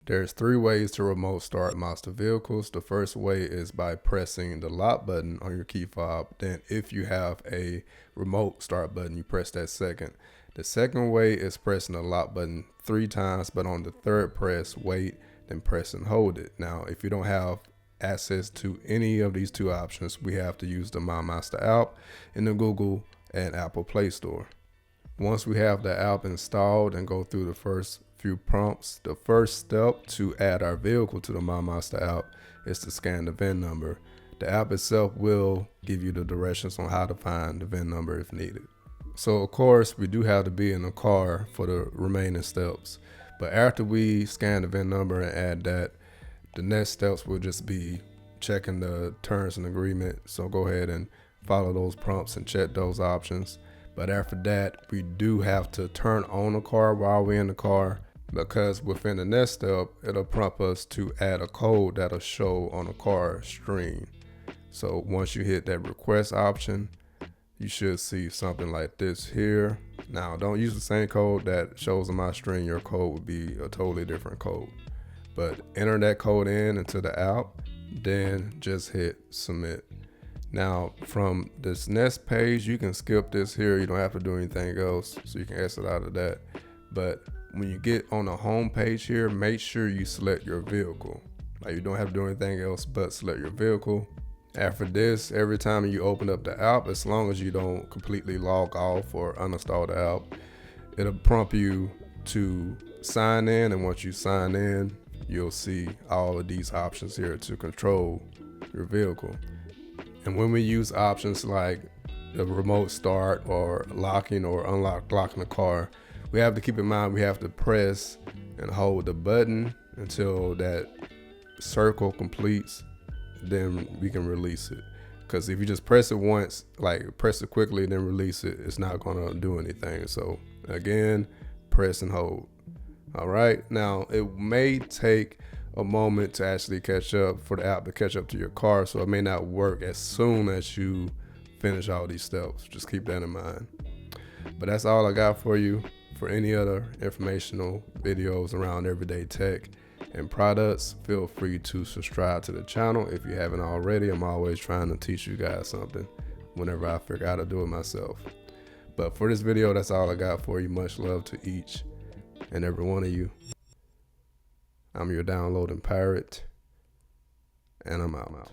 There's three ways to remote start Mazda vehicles. The first way is by pressing the lock button on your key fob. Then if you have a remote start button, you press that second. The second way is pressing the lock button 3 times, but on the third press, wait, then press and hold it. Now, if you don't have access to any of these two options, we have to use the My Mazda app in the Google and Apple Play Store. Once we have the app installed and go through the first few prompts, the first step to add our vehicle to the My Mazda app is to scan the VIN number. The app itself will give you the directions on how to find the VIN number if needed. So of course, we do have to be in the car for the remaining steps. But after we scan the VIN number and add that, the next steps will just be checking the terms and agreement. So go ahead and follow those prompts and check those options. But after that, we do have to turn on the car while we're in the car, because within the next step, it'll prompt us to add a code that'll show on the car screen. So once you hit that request option, you should see something like this here. Now, don't use the same code that shows on my screen. Your code would be a totally different code. But enter that code into the app, then just hit submit. Now, from this next page, you can skip this here. You don't have to do anything else, so you can exit out of that. But when you get on the home page here, make sure you select your vehicle. Like, you don't have to do anything else but select your vehicle. After this, every time you open up the app, as long as you don't completely log off or uninstall the app, it'll prompt you to sign in. And once you sign in, you'll see all of these options here to control your vehicle. And when we use options like the remote start or locking or locking the car, we have to keep in mind we have to press and hold the button until that circle completes, then we can release it. Because if you just press it once, like press it quickly and then release it, it's not gonna do anything. So again, press and hold. All right, now it may take a moment to actually catch up, for the app to catch up to your car, so it may not work as soon as you finish all these steps. Just keep that in mind. But that's all I got for you. For any other informational videos around everyday tech and products, feel free to subscribe to the channel if you haven't already. I'm always trying to teach you guys something whenever I figure out how to do it myself. But for this video, that's all I got for you. Much love to each and every one of you. I'm your downloading pirate, and I'm out.